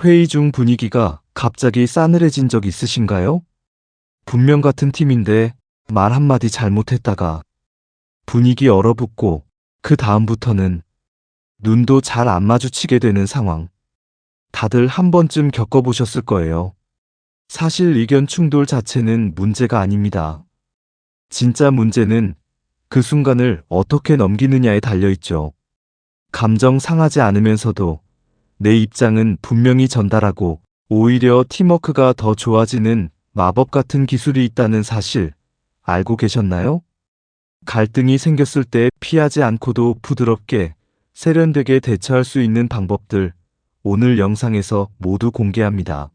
회의 중 분위기가 갑자기 싸늘해진 적 있으신가요? 분명 같은 팀인데 말 한마디 잘못했다가 분위기 얼어붙고 그 다음부터는 눈도 잘 안 마주치게 되는 상황. 다들 한 번쯤 겪어보셨을 거예요. 사실 의견 충돌 자체는 문제가 아닙니다. 진짜 문제는 그 순간을 어떻게 넘기느냐에 달려있죠. 감정 상하지 않으면서도 내 입장은 분명히 전달하고 오히려 팀워크가 더 좋아지는 마법 같은 기술이 있다는 사실 알고 계셨나요? 갈등이 생겼을 때 피하지 않고도 부드럽게 세련되게 대처할 수 있는 방법들 오늘 영상에서 모두 공개합니다.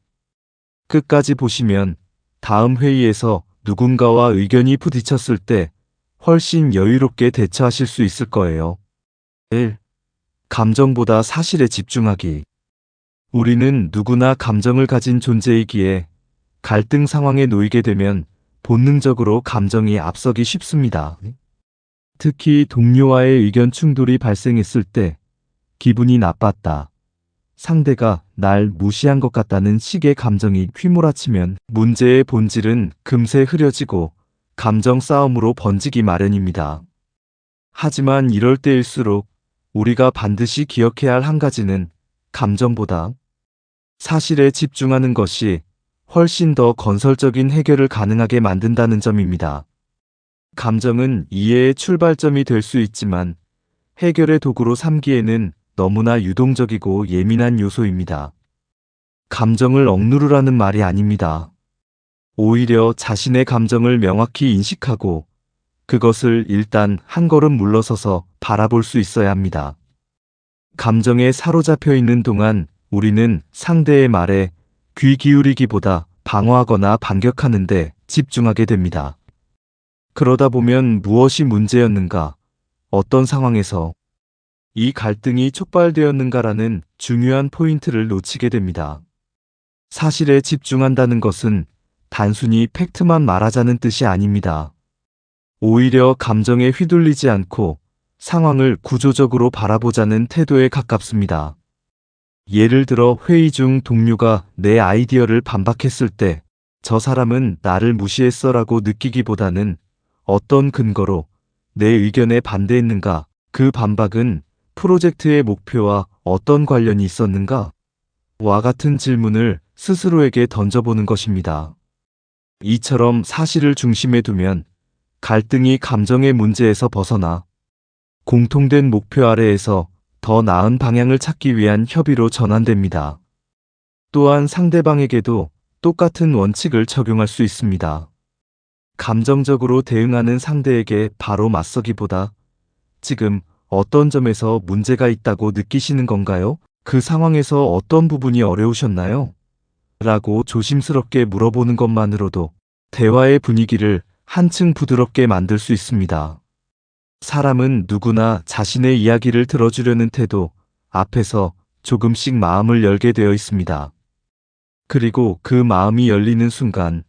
끝까지 보시면 다음 회의에서 누군가와 의견이 부딪혔을 때 훨씬 여유롭게 대처하실 수 있을 거예요. 1. 감정보다 사실에 집중하기. 우리는 누구나 감정을 가진 존재이기에 갈등 상황에 놓이게 되면 본능적으로 감정이 앞서기 쉽습니다. 특히 동료와의 의견 충돌이 발생했을 때 기분이 나빴다. 상대가 날 무시한 것 같다는 식의 감정이 휘몰아치면 문제의 본질은 금세 흐려지고 감정 싸움으로 번지기 마련입니다. 하지만 이럴 때일수록 우리가 반드시 기억해야 할 한 가지는 감정보다 사실에 집중하는 것이 훨씬 더 건설적인 해결을 가능하게 만든다는 점입니다. 감정은 이해의 출발점이 될 수 있지만 해결의 도구로 삼기에는 너무나 유동적이고 예민한 요소입니다. 감정을 억누르라는 말이 아닙니다. 오히려 자신의 감정을 명확히 인식하고 그것을 일단 한 걸음 물러서서 바라볼 수 있어야 합니다. 감정에 사로잡혀 있는 동안 우리는 상대의 말에 귀 기울이기보다 방어하거나 반격하는데 집중하게 됩니다. 그러다 보면 무엇이 문제였는가, 어떤 상황에서 이 갈등이 촉발되었는가라는 중요한 포인트를 놓치게 됩니다. 사실에 집중한다는 것은 단순히 팩트만 말하자는 뜻이 아닙니다. 오히려 감정에 휘둘리지 않고 상황을 구조적으로 바라보자는 태도에 가깝습니다. 예를 들어 회의 중 동료가 내 아이디어를 반박했을 때 저 사람은 나를 무시했어라고 느끼기보다는 어떤 근거로 내 의견에 반대했는가, 그 반박은 프로젝트의 목표와 어떤 관련이 있었는가? 와 같은 질문을 스스로에게 던져보는 것입니다. 이처럼 사실을 중심에 두면 갈등이 감정의 문제에서 벗어나 공통된 목표 아래에서 더 나은 방향을 찾기 위한 협의로 전환됩니다. 또한 상대방에게도 똑같은 원칙을 적용할 수 있습니다. 감정적으로 대응하는 상대에게 바로 맞서기보다 지금 어떤 점에서 문제가 있다고 느끼시는 건가요? 그 상황에서 어떤 부분이 어려우셨나요? 라고 조심스럽게 물어보는 것만으로도 대화의 분위기를 한층 부드럽게 만들 수 있습니다. 사람은 누구나 자신의 이야기를 들어주려는 태도 앞에서 조금씩 마음을 열게 되어 있습니다. 그리고 그 마음이 열리는 순간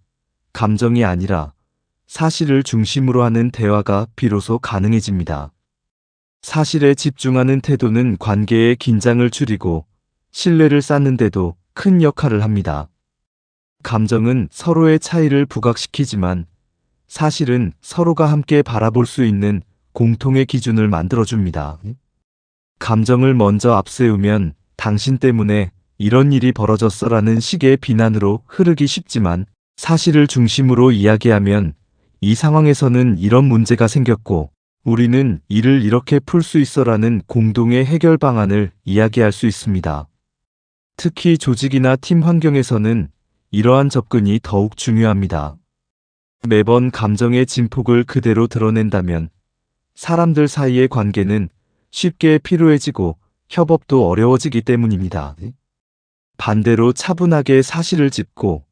감정이 아니라 사실을 중심으로 하는 대화가 비로소 가능해집니다. 사실에 집중하는 태도는 관계의 긴장을 줄이고 신뢰를 쌓는 데도 큰 역할을 합니다. 감정은 서로의 차이를 부각시키지만 사실은 서로가 함께 바라볼 수 있는 공통의 기준을 만들어줍니다. 감정을 먼저 앞세우면 당신 때문에 이런 일이 벌어졌어라는 식의 비난으로 흐르기 쉽지만 사실을 중심으로 이야기하면 이 상황에서는 이런 문제가 생겼고 우리는 이를 이렇게 풀 수 있어라는 공동의 해결 방안을 이야기할 수 있습니다. 특히 조직이나 팀 환경에서는 이러한 접근이 더욱 중요합니다. 매번 감정의 진폭을 그대로 드러낸다면 사람들 사이의 관계는 쉽게 피로해지고 협업도 어려워지기 때문입니다. 반대로 차분하게 사실을 짚고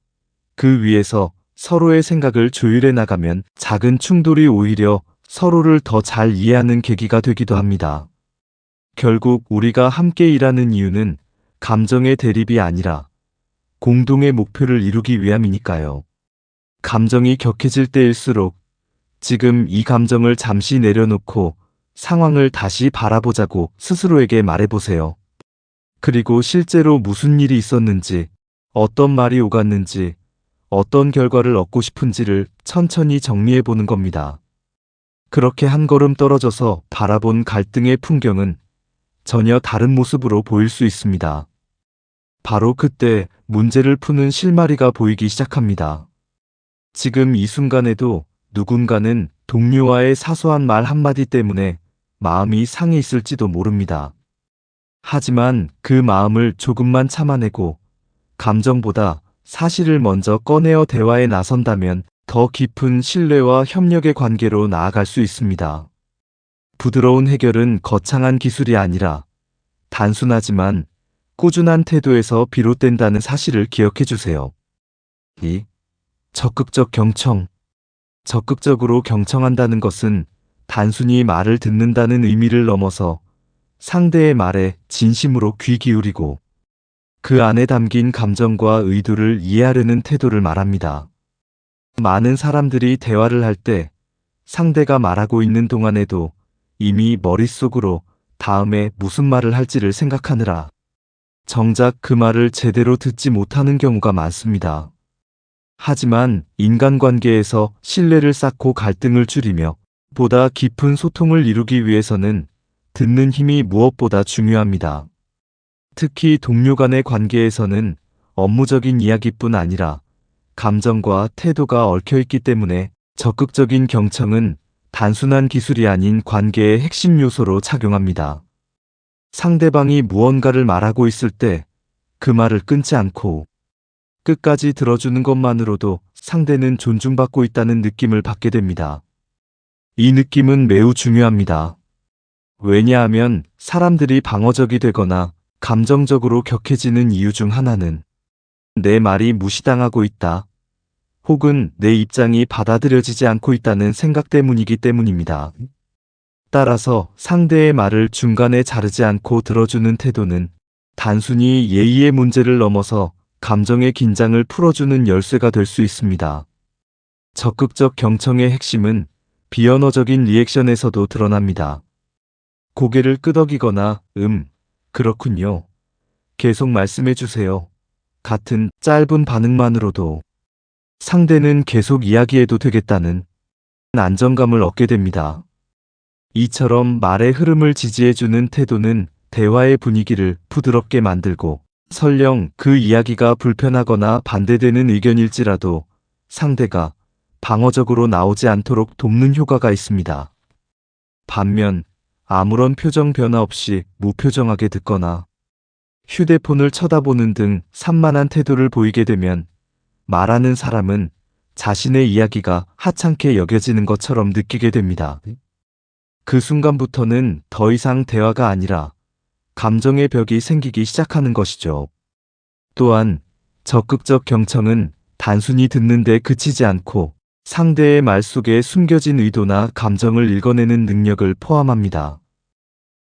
그 위에서 서로의 생각을 조율해 나가면 작은 충돌이 오히려 서로를 더 잘 이해하는 계기가 되기도 합니다. 결국 우리가 함께 일하는 이유는 감정의 대립이 아니라 공동의 목표를 이루기 위함이니까요. 감정이 격해질 때일수록 지금 이 감정을 잠시 내려놓고 상황을 다시 바라보자고 스스로에게 말해보세요. 그리고 실제로 무슨 일이 있었는지, 어떤 말이 오갔는지, 어떤 결과를 얻고 싶은지를 천천히 정리해 보는 겁니다. 그렇게 한 걸음 떨어져서 바라본 갈등의 풍경은 전혀 다른 모습으로 보일 수 있습니다. 바로 그때 문제를 푸는 실마리가 보이기 시작합니다. 지금 이 순간에도 누군가는 동료와의 사소한 말 한마디 때문에 마음이 상해 있을지도 모릅니다. 하지만 그 마음을 조금만 참아내고 감정보다 사실을 먼저 꺼내어 대화에 나선다면 더 깊은 신뢰와 협력의 관계로 나아갈 수 있습니다. 부드러운 해결은 거창한 기술이 아니라 단순하지만 꾸준한 태도에서 비롯된다는 사실을 기억해 주세요. 2. 적극적 경청. 적극적으로 경청한다는 것은 단순히 말을 듣는다는 의미를 넘어서 상대의 말에 진심으로 귀 기울이고 그 안에 담긴 감정과 의도를 이해하려는 태도를 말합니다. 많은 사람들이 대화를 할 때 상대가 말하고 있는 동안에도 이미 머릿속으로 다음에 무슨 말을 할지를 생각하느라 정작 그 말을 제대로 듣지 못하는 경우가 많습니다. 하지만 인간관계에서 신뢰를 쌓고 갈등을 줄이며 보다 깊은 소통을 이루기 위해서는 듣는 힘이 무엇보다 중요합니다. 특히 동료 간의 관계에서는 업무적인 이야기뿐 아니라 감정과 태도가 얽혀 있기 때문에 적극적인 경청은 단순한 기술이 아닌 관계의 핵심 요소로 작용합니다. 상대방이 무언가를 말하고 있을 때 그 말을 끊지 않고 끝까지 들어주는 것만으로도 상대는 존중받고 있다는 느낌을 받게 됩니다. 이 느낌은 매우 중요합니다. 왜냐하면 사람들이 방어적이 되거나 감정적으로 격해지는 이유 중 하나는 내 말이 무시당하고 있다, 혹은 내 입장이 받아들여지지 않고 있다는 생각 때문이기 때문입니다. 따라서 상대의 말을 중간에 자르지 않고 들어주는 태도는 단순히 예의의 문제를 넘어서 감정의 긴장을 풀어주는 열쇠가 될 수 있습니다. 적극적 경청의 핵심은 비언어적인 리액션에서도 드러납니다. 고개를 끄덕이거나 그렇군요. 계속 말씀해 주세요. 같은 짧은 반응만으로도 상대는 계속 이야기해도 되겠다는 안정감을 얻게 됩니다. 이처럼 말의 흐름을 지지해주는 태도는 대화의 분위기를 부드럽게 만들고 설령 그 이야기가 불편하거나 반대되는 의견일지라도 상대가 방어적으로 나오지 않도록 돕는 효과가 있습니다. 반면 아무런 표정 변화 없이 무표정하게 듣거나 휴대폰을 쳐다보는 등 산만한 태도를 보이게 되면 말하는 사람은 자신의 이야기가 하찮게 여겨지는 것처럼 느끼게 됩니다. 그 순간부터는 더 이상 대화가 아니라 감정의 벽이 생기기 시작하는 것이죠. 또한 적극적 경청은 단순히 듣는 데 그치지 않고 상대의 말 속에 숨겨진 의도나 감정을 읽어내는 능력을 포함합니다.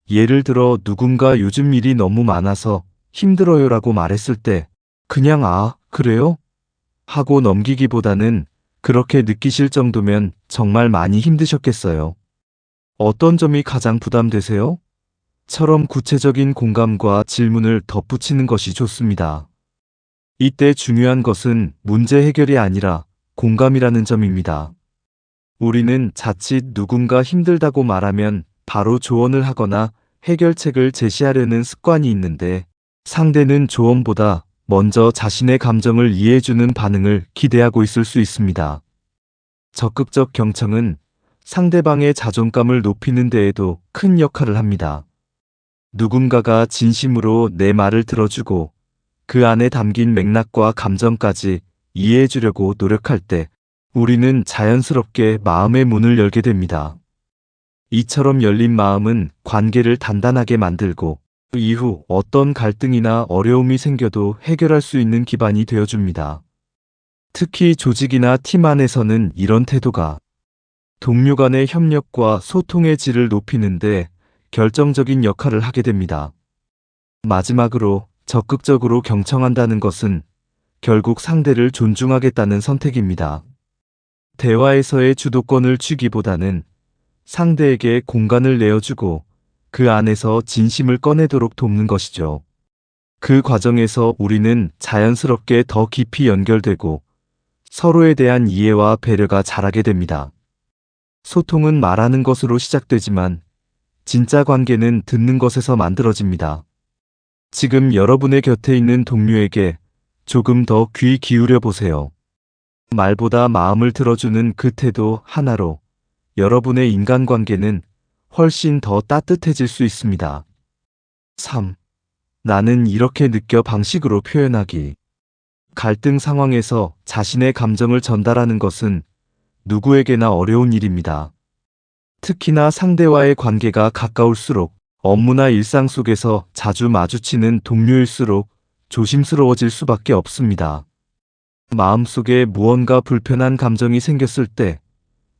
예를 들어 누군가 요즘 일이 너무 많아서 힘들어요라고 말했을 때 그냥 그래요? 하고 넘기기보다는 그렇게 느끼실 정도면 정말 많이 힘드셨겠어요. 어떤 점이 가장 부담되세요? 처럼 구체적인 공감과 질문을 덧붙이는 것이 좋습니다. 이때 중요한 것은 문제 해결이 아니라 공감이라는 점입니다. 우리는 자칫 누군가 힘들다고 말하면 바로 조언을 하거나 해결책을 제시하려는 습관이 있는데 상대는 조언보다 먼저 자신의 감정을 이해해주는 반응을 기대하고 있을 수 있습니다. 적극적 경청은 상대방의 자존감을 높이는 데에도 큰 역할을 합니다. 누군가가 진심으로 내 말을 들어주고 그 안에 담긴 맥락과 감정까지 이해해주려고 노력할 때 우리는 자연스럽게 마음의 문을 열게 됩니다. 이처럼 열린 마음은 관계를 단단하게 만들고 그 이후 어떤 갈등이나 어려움이 생겨도 해결할 수 있는 기반이 되어줍니다. 특히 조직이나 팀 안에서는 이런 태도가 동료 간의 협력과 소통의 질을 높이는데 결정적인 역할을 하게 됩니다. 마지막으로 적극적으로 경청한다는 것은 결국 상대를 존중하겠다는 선택입니다. 대화에서의 주도권을 쥐기보다는 상대에게 공간을 내어주고 그 안에서 진심을 꺼내도록 돕는 것이죠. 그 과정에서 우리는 자연스럽게 더 깊이 연결되고 서로에 대한 이해와 배려가 자라게 됩니다. 소통은 말하는 것으로 시작되지만 진짜 관계는 듣는 것에서 만들어집니다. 지금 여러분의 곁에 있는 동료에게 조금 더 귀 기울여 보세요. 말보다 마음을 들어주는 그 태도 하나로 여러분의 인간관계는 훨씬 더 따뜻해질 수 있습니다. 3. 나는 이렇게 느껴 방식으로 표현하기. 갈등 상황에서 자신의 감정을 전달하는 것은 누구에게나 어려운 일입니다. 특히나 상대와의 관계가 가까울수록 업무나 일상 속에서 자주 마주치는 동료일수록 조심스러워질 수밖에 없습니다. 마음속에 무언가 불편한 감정이 생겼을 때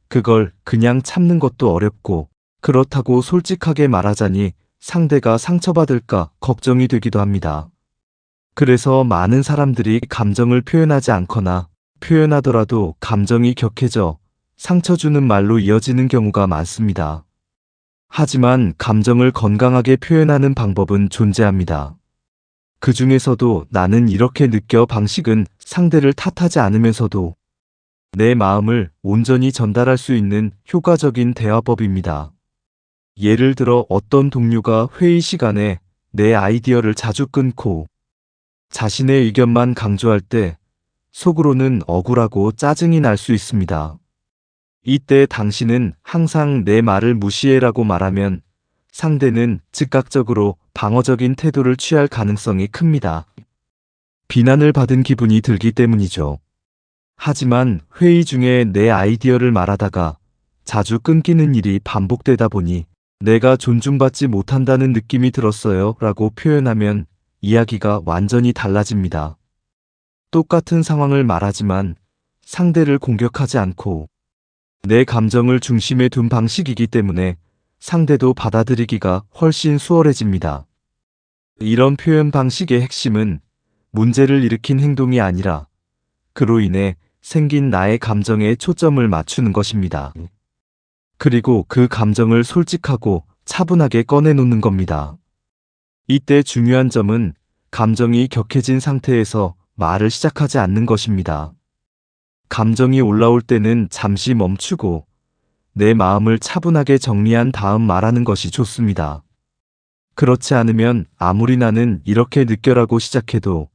그걸 그냥 참는 것도 어렵고 그렇다고 솔직하게 말하자니 상대가 상처받을까 걱정이 되기도 합니다. 그래서 많은 사람들이 감정을 표현하지 않거나 표현하더라도 감정이 격해져 상처 주는 말로 이어지는 경우가 많습니다. 하지만 감정을 건강하게 표현하는 방법은 존재합니다. 그 중에서도 나는 이렇게 느껴 방식은 상대를 탓하지 않으면서도 내 마음을 온전히 전달할 수 있는 효과적인 대화법입니다. 예를 들어 어떤 동료가 회의 시간에 내 아이디어를 자주 끊고 자신의 의견만 강조할 때 속으로는 억울하고 짜증이 날 수 있습니다. 이때 당신은 항상 내 말을 무시해라고 말하면 상대는 즉각적으로 방어적인 태도를 취할 가능성이 큽니다. 비난을 받은 기분이 들기 때문이죠. 하지만 회의 중에 내 아이디어를 말하다가 자주 끊기는 일이 반복되다 보니 내가 존중받지 못한다는 느낌이 들었어요 라고 표현하면 이야기가 완전히 달라집니다. 똑같은 상황을 말하지만 상대를 공격하지 않고 내 감정을 중심에 둔 방식이기 때문에 상대도 받아들이기가 훨씬 수월해집니다. 이런 표현 방식의 핵심은 문제를 일으킨 행동이 아니라 그로 인해 생긴 나의 감정에 초점을 맞추는 것입니다. 그리고 그 감정을 솔직하고 차분하게 꺼내놓는 겁니다. 이때 중요한 점은 감정이 격해진 상태에서 말을 시작하지 않는 것입니다. 감정이 올라올 때는 잠시 멈추고 내 마음을 차분하게 정리한 다음 말하는 것이 좋습니다. 그렇지 않으면 아무리 나는 이렇게 느껴라고 시작해도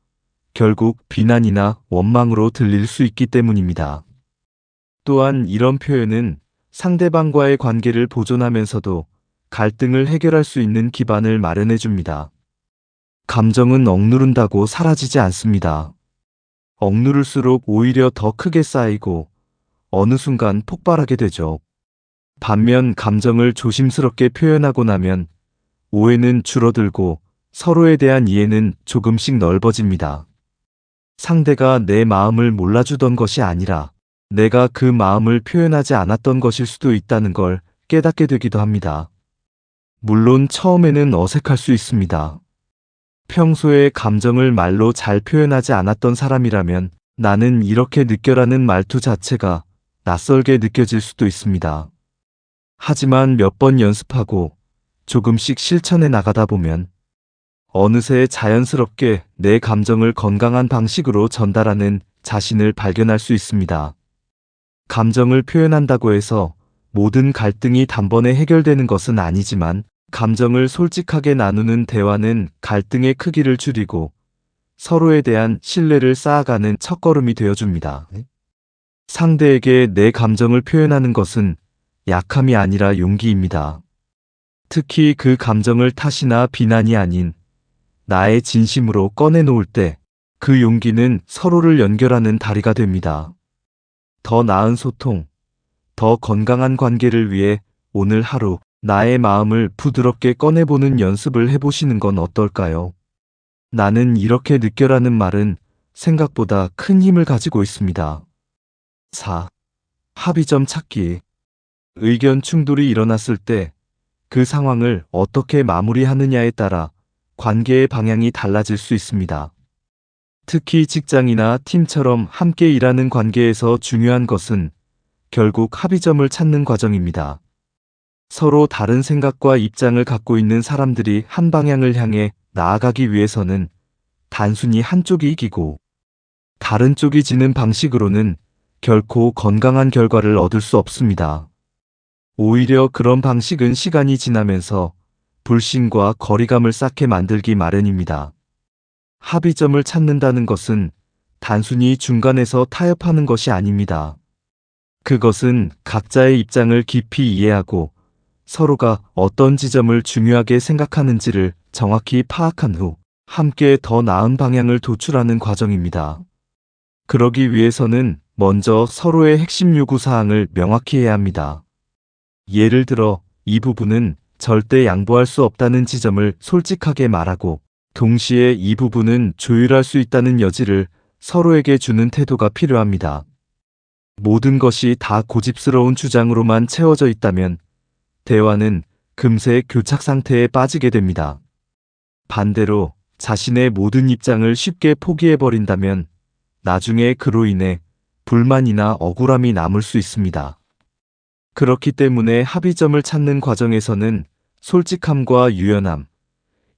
결국 비난이나 원망으로 들릴 수 있기 때문입니다. 또한 이런 표현은 상대방과의 관계를 보존하면서도 갈등을 해결할 수 있는 기반을 마련해 줍니다. 감정은 억누른다고 사라지지 않습니다. 억누를수록 오히려 더 크게 쌓이고 어느 순간 폭발하게 되죠. 반면 감정을 조심스럽게 표현하고 나면 오해는 줄어들고 서로에 대한 이해는 조금씩 넓어집니다. 상대가 내 마음을 몰라주던 것이 아니라 내가 그 마음을 표현하지 않았던 것일 수도 있다는 걸 깨닫게 되기도 합니다. 물론 처음에는 어색할 수 있습니다. 평소에 감정을 말로 잘 표현하지 않았던 사람이라면 나는 이렇게 느껴라는 말투 자체가 낯설게 느껴질 수도 있습니다. 하지만 몇 번 연습하고 조금씩 실천해 나가다 보면 어느새 자연스럽게 내 감정을 건강한 방식으로 전달하는 자신을 발견할 수 있습니다. 감정을 표현한다고 해서 모든 갈등이 단번에 해결되는 것은 아니지만 감정을 솔직하게 나누는 대화는 갈등의 크기를 줄이고 서로에 대한 신뢰를 쌓아가는 첫걸음이 되어줍니다. 상대에게 내 감정을 표현하는 것은 약함이 아니라 용기입니다. 특히 그 감정을 탓이나 비난이 아닌 나의 진심으로 꺼내놓을 때 그 용기는 서로를 연결하는 다리가 됩니다. 더 나은 소통, 더 건강한 관계를 위해 오늘 하루 나의 마음을 부드럽게 꺼내보는 연습을 해보시는 건 어떨까요? 나는 이렇게 느껴라는 말은 생각보다 큰 힘을 가지고 있습니다. 4. 합의점 찾기. 의견 충돌이 일어났을 때 그 상황을 어떻게 마무리하느냐에 따라 관계의 방향이 달라질 수 있습니다. 특히 직장이나 팀처럼 함께 일하는 관계에서 중요한 것은 결국 합의점을 찾는 과정입니다. 서로 다른 생각과 입장을 갖고 있는 사람들이 한 방향을 향해 나아가기 위해서는 단순히 한쪽이 이기고 다른 쪽이 지는 방식으로는 결코 건강한 결과를 얻을 수 없습니다. 오히려 그런 방식은 시간이 지나면서 불신과 거리감을 쌓게 만들기 마련입니다. 합의점을 찾는다는 것은 단순히 중간에서 타협하는 것이 아닙니다. 그것은 각자의 입장을 깊이 이해하고 서로가 어떤 지점을 중요하게 생각하는지를 정확히 파악한 후 함께 더 나은 방향을 도출하는 과정입니다. 그러기 위해서는 먼저 서로의 핵심 요구사항을 명확히 해야 합니다. 예를 들어, 이 부분은 절대 양보할 수 없다는 지점을 솔직하게 말하고, 동시에 이 부분은 조율할 수 있다는 여지를 서로에게 주는 태도가 필요합니다. 모든 것이 다 고집스러운 주장으로만 채워져 있다면 대화는 금세 교착 상태에 빠지게 됩니다. 반대로 자신의 모든 입장을 쉽게 포기해버린다면 나중에 그로 인해 불만이나 억울함이 남을 수 있습니다. 그렇기 때문에 합의점을 찾는 과정에서는 솔직함과 유연함,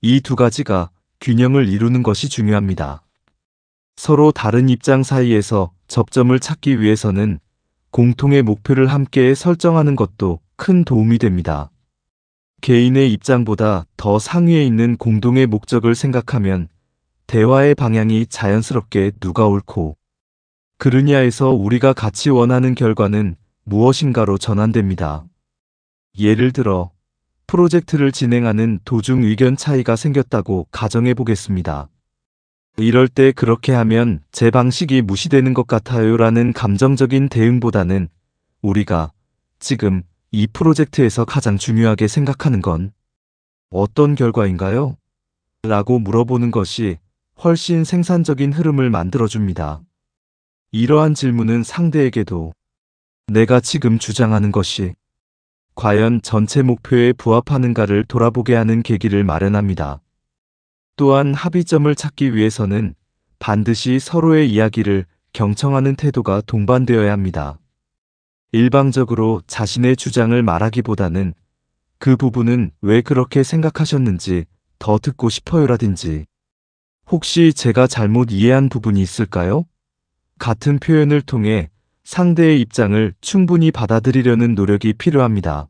이 두 가지가 균형을 이루는 것이 중요합니다. 서로 다른 입장 사이에서 접점을 찾기 위해서는 공통의 목표를 함께 설정하는 것도 큰 도움이 됩니다. 개인의 입장보다 더 상위에 있는 공동의 목적을 생각하면 대화의 방향이 자연스럽게 누가 옳고 그르냐에서 우리가 같이 원하는 결과는 무엇인가로 전환됩니다. 예를 들어 프로젝트를 진행하는 도중 의견 차이가 생겼다고 가정해 보겠습니다. 이럴 때 그렇게 하면 제 방식이 무시되는 것 같아요 라는 감정적인 대응보다는 우리가 지금 이 프로젝트에서 가장 중요하게 생각하는 건 어떤 결과인가요? 라고 물어보는 것이 훨씬 생산적인 흐름을 만들어줍니다. 이러한 질문은 상대에게도 내가 지금 주장하는 것이 과연 전체 목표에 부합하는가를 돌아보게 하는 계기를 마련합니다. 또한 합의점을 찾기 위해서는 반드시 서로의 이야기를 경청하는 태도가 동반되어야 합니다. 일방적으로 자신의 주장을 말하기보다는 그 부분은 왜 그렇게 생각하셨는지 더 듣고 싶어요라든지 혹시 제가 잘못 이해한 부분이 있을까요? 같은 표현을 통해 상대의 입장을 충분히 받아들이려는 노력이 필요합니다.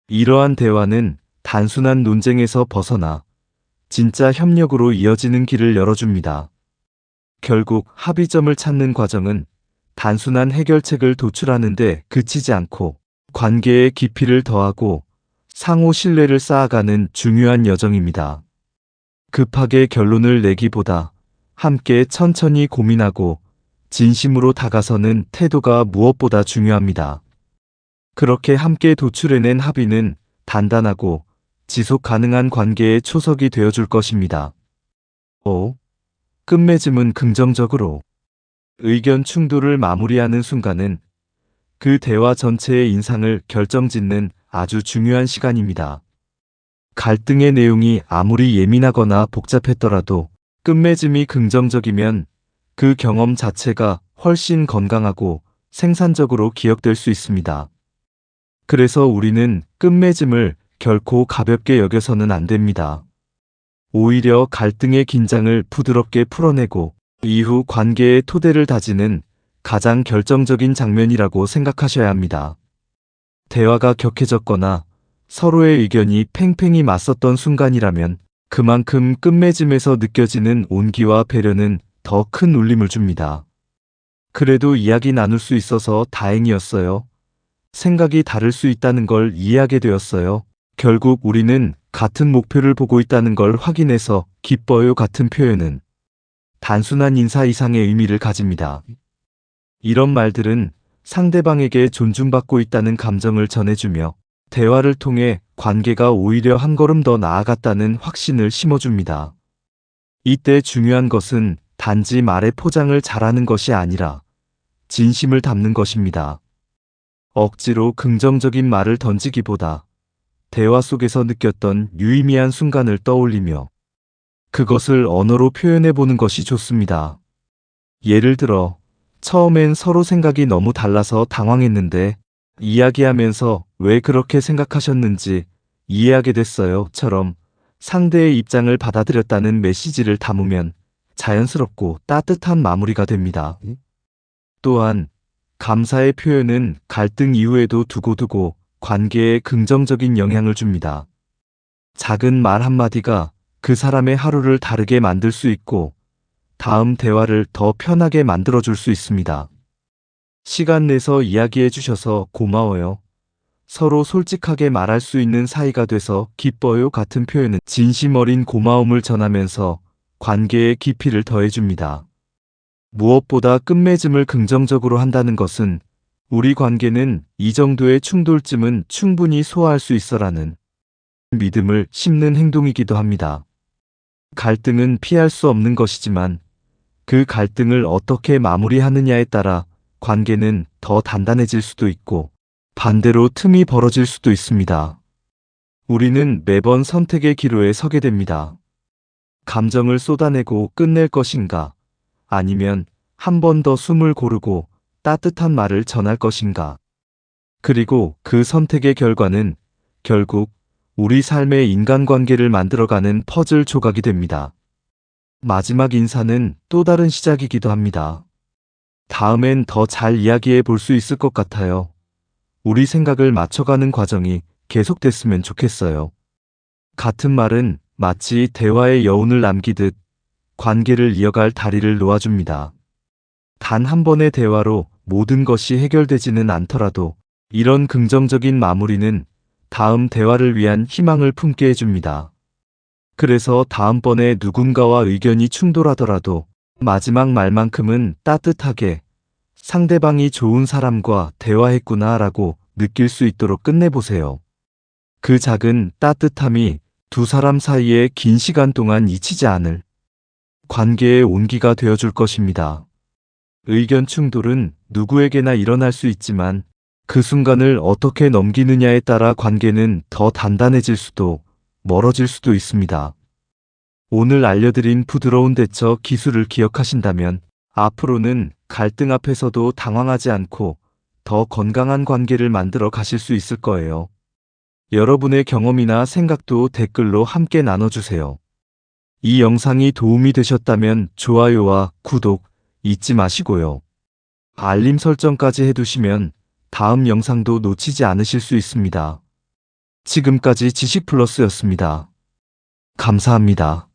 이러한 대화는 단순한 논쟁에서 벗어나 진짜 협력으로 이어지는 길을 열어줍니다. 결국 합의점을 찾는 과정은 단순한 해결책을 도출하는 데 그치지 않고 관계의 깊이를 더하고 상호 신뢰를 쌓아가는 중요한 여정입니다. 급하게 결론을 내기보다 함께 천천히 고민하고 진심으로 다가서는 태도가 무엇보다 중요합니다. 그렇게 함께 도출해낸 합의는 단단하고 지속 가능한 관계의 초석이 되어줄 것입니다. 5. 끝맺음은 긍정적으로. 의견 충돌을 마무리하는 순간은 그 대화 전체의 인상을 결정짓는 아주 중요한 시간입니다. 갈등의 내용이 아무리 예민하거나 복잡했더라도 끝맺음이 긍정적이면 그 경험 자체가 훨씬 건강하고 생산적으로 기억될 수 있습니다. 그래서 우리는 끝맺음을 결코 가볍게 여겨서는 안 됩니다. 오히려 갈등의 긴장을 부드럽게 풀어내고 이후 관계의 토대를 다지는 가장 결정적인 장면이라고 생각하셔야 합니다. 대화가 격해졌거나 서로의 의견이 팽팽히 맞섰던 순간이라면 그만큼 끝맺음에서 느껴지는 온기와 배려는 더 큰 울림을 줍니다. 그래도 이야기 나눌 수 있어서 다행이었어요. 생각이 다를 수 있다는 걸 이해하게 되었어요. 결국 우리는 같은 목표를 보고 있다는 걸 확인해서 기뻐요 같은 표현은 단순한 인사 이상의 의미를 가집니다. 이런 말들은 상대방에게 존중받고 있다는 감정을 전해주며 대화를 통해 관계가 오히려 한 걸음 더 나아갔다는 확신을 심어줍니다. 이때 중요한 것은 단지 말의 포장을 잘하는 것이 아니라 진심을 담는 것입니다. 억지로 긍정적인 말을 던지기보다 대화 속에서 느꼈던 유의미한 순간을 떠올리며 그것을 언어로 표현해보는 것이 좋습니다. 예를 들어, 처음엔 서로 생각이 너무 달라서 당황했는데 이야기하면서 왜 그렇게 생각하셨는지 이해하게 됐어요 처럼 상대의 입장을 받아들였다는 메시지를 담으면 자연스럽고 따뜻한 마무리가 됩니다. 또한 감사의 표현은 갈등 이후에도 두고두고 관계에 긍정적인 영향을 줍니다. 작은 말 한마디가 그 사람의 하루를 다르게 만들 수 있고 다음 대화를 더 편하게 만들어줄 수 있습니다. 시간 내서 이야기해 주셔서 고마워요. 서로 솔직하게 말할 수 있는 사이가 돼서 기뻐요 같은 표현은 진심 어린 고마움을 전하면서 관계의 깊이를 더해줍니다. 무엇보다 끝맺음을 긍정적으로 한다는 것은 우리 관계는 이 정도의 충돌쯤은 충분히 소화할 수 있어라는 믿음을 심는 행동이기도 합니다. 갈등은 피할 수 없는 것이지만 그 갈등을 어떻게 마무리하느냐에 따라 관계는 더 단단해질 수도 있고 반대로 틈이 벌어질 수도 있습니다. 우리는 매번 선택의 기로에 서게 됩니다. 감정을 쏟아내고 끝낼 것인가? 아니면 한 번 더 숨을 고르고 따뜻한 말을 전할 것인가? 그리고 그 선택의 결과는 결국 우리 삶의 인간관계를 만들어가는 퍼즐 조각이 됩니다. 마지막 인사는 또 다른 시작이기도 합니다. 다음엔 더 잘 이야기해 볼 수 있을 것 같아요. 우리 생각을 맞춰가는 과정이 계속됐으면 좋겠어요. 같은 말은 마치 대화의 여운을 남기듯 관계를 이어갈 다리를 놓아줍니다. 단 한 번의 대화로 모든 것이 해결되지는 않더라도 이런 긍정적인 마무리는 다음 대화를 위한 희망을 품게 해줍니다. 그래서 다음번에 누군가와 의견이 충돌하더라도 마지막 말만큼은 따뜻하게 상대방이 좋은 사람과 대화했구나 라고 느낄 수 있도록 끝내보세요. 그 작은 따뜻함이 두 사람 사이에 긴 시간 동안 잊히지 않을 관계의 온기가 되어줄 것입니다. 의견 충돌은 누구에게나 일어날 수 있지만 그 순간을 어떻게 넘기느냐에 따라 관계는 더 단단해질 수도 멀어질 수도 있습니다. 오늘 알려드린 부드러운 대처 기술을 기억하신다면 앞으로는 갈등 앞에서도 당황하지 않고 더 건강한 관계를 만들어 가실 수 있을 거예요. 여러분의 경험이나 생각도 댓글로 함께 나눠주세요. 이 영상이 도움이 되셨다면 좋아요와 구독 잊지 마시고요. 알림 설정까지 해두시면 다음 영상도 놓치지 않으실 수 있습니다. 지금까지 지식플러스였습니다. 감사합니다.